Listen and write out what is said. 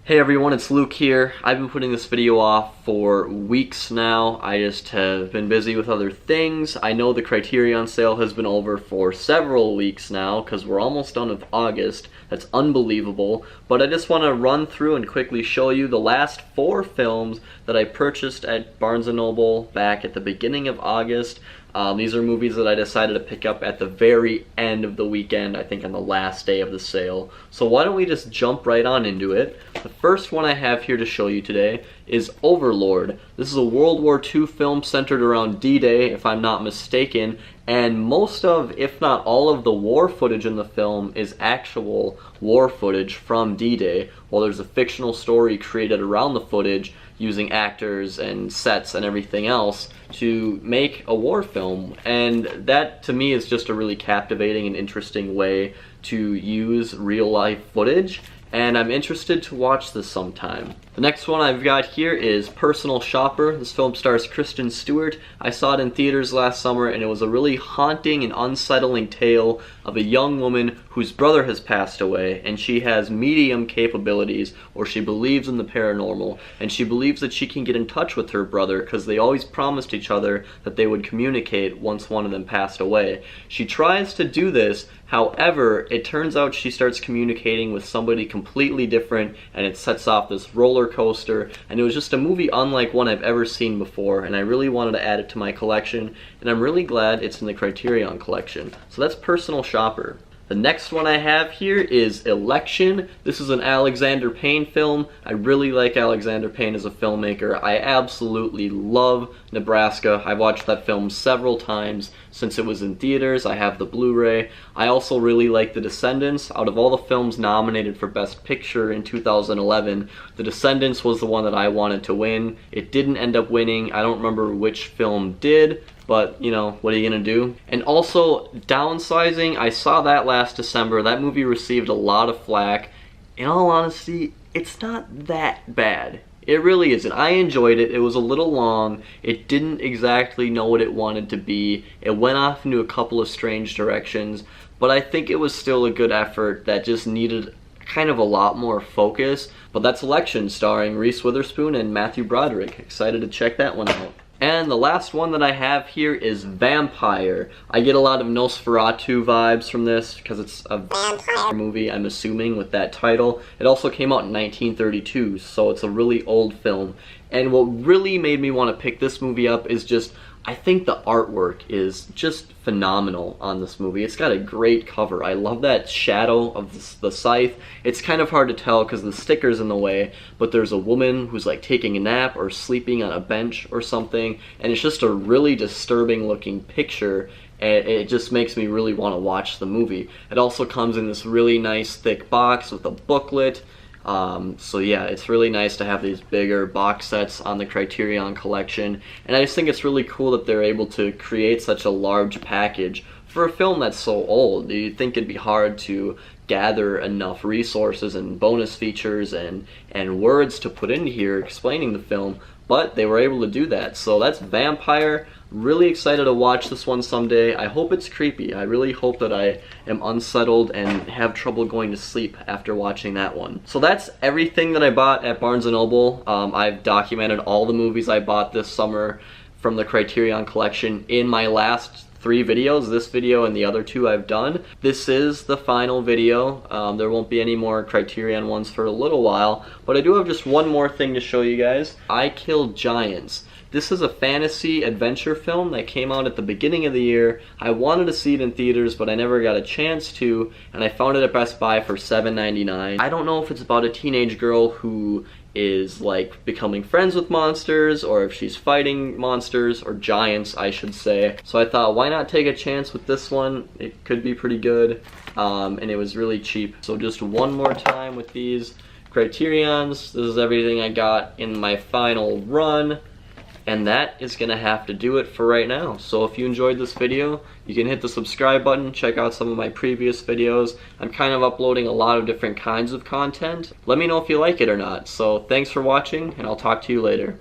Hey everyone, it's Luke here. I've been putting this video off for weeks now. I just have been busy with other things. I know the Criterion sale has been over for several weeks now because we're almost done with August. That's unbelievable. But I just want to run through and quickly show you the last 4 films that I purchased at Barnes & Noble back at the beginning of August. These are movies that I decided to pick up at the very end of the weekend, I think on the last day of the sale. So why don't we just jump right on into it. The first one I have here to show you today is Overlord. This is a World War II film centered around D-Day, if I'm not mistaken, and most of, if not all of the war footage in the film is actual war footage from D-Day, while there's a fictional story created around the footage using actors and sets and everything else to make a war film. And that, to me, is just a really captivating and interesting way to use real-life footage, and I'm interested to watch this sometime. The next one I've got here is Personal Shopper. This film stars Kristen Stewart. I saw it in theaters last summer, and it was a really haunting and unsettling tale of a young woman whose brother has passed away, and she has medium capabilities, or she believes in the paranormal, and she believes that she can get in touch with her brother because they always promised each other that they would communicate once one of them passed away. She tries to do this, however, it turns out she starts communicating with somebody completely different, and it sets off this roller coaster, and it was just a movie unlike one I've ever seen before, and I really wanted to add it to my collection, and I'm really glad it's in the Criterion collection. So that's Personal Shopper. The next one I have here is Election. This is an Alexander Payne film. I really like Alexander Payne as a filmmaker. I absolutely love Nebraska. I've watched that film several times since it was in theaters. I have the Blu-ray. I also really like The Descendants. Out of all the films nominated for Best Picture in 2011, The Descendants was the one that I wanted to win. It didn't end up winning. I don't remember which film did, but, you know, what are you gonna do? And also, Downsizing, I saw that last December. That movie received a lot of flack. In all honesty, it's not that bad. It really isn't. I enjoyed it. It was a little long. It didn't exactly know what it wanted to be. It went off into a couple of strange directions, but I think it was still a good effort that just needed kind of a lot more focus. But that's Election, starring Reese Witherspoon and Matthew Broderick. Excited to check that one out. And the last one that I have here is Vampire. I get a lot of Nosferatu vibes from this because it's a vampire movie, I'm assuming, with that title. It also came out in 1932, so it's a really old film. And what really made me want to pick this movie up is just, I think the artwork is just phenomenal on this movie. It's got a great cover. I love that shadow of the scythe. It's kind of hard to tell because the sticker's in the way, but there's a woman who's like taking a nap or sleeping on a bench or something, and it's just a really disturbing looking picture, and it just makes me really want to watch the movie. It also comes in this really nice thick box with a booklet. So yeah, it's really nice to have these bigger box sets on the Criterion collection, and I just think it's really cool that they're able to create such a large package for a film that's so old. You'd think it'd be hard to gather enough resources and bonus features and words to put in here explaining the film, but they were able to do that. So that's Vampire. Really excited to watch this one someday. I hope it's creepy. I really hope that I am unsettled and have trouble going to sleep after watching that one. So that's everything that I bought at Barnes & Noble. I've documented all the movies I bought this summer from the Criterion collection in my last 3 videos, this video and the other 2 I've done. This is the final video. There won't be any more Criterion ones for a little while, but I do have just one more thing to show you guys. I Killed Giants. This is a fantasy adventure film that came out at the beginning of the year. I wanted to see it in theaters, but I never got a chance to, and I found it at Best Buy for $7.99. I don't know if it's about a teenage girl who is like becoming friends with monsters, or if she's fighting monsters, or giants I should say. So I thought, why not take a chance with this one? It could be pretty good, and it was really cheap. So just one more time with these Criterions. This is everything I got in my final run. And that is gonna have to do it for right now. So if you enjoyed this video, you can hit the subscribe button, check out some of my previous videos. I'm kind of uploading a lot of different kinds of content. Let me know if you like it or not. So thanks for watching, and I'll talk to you later.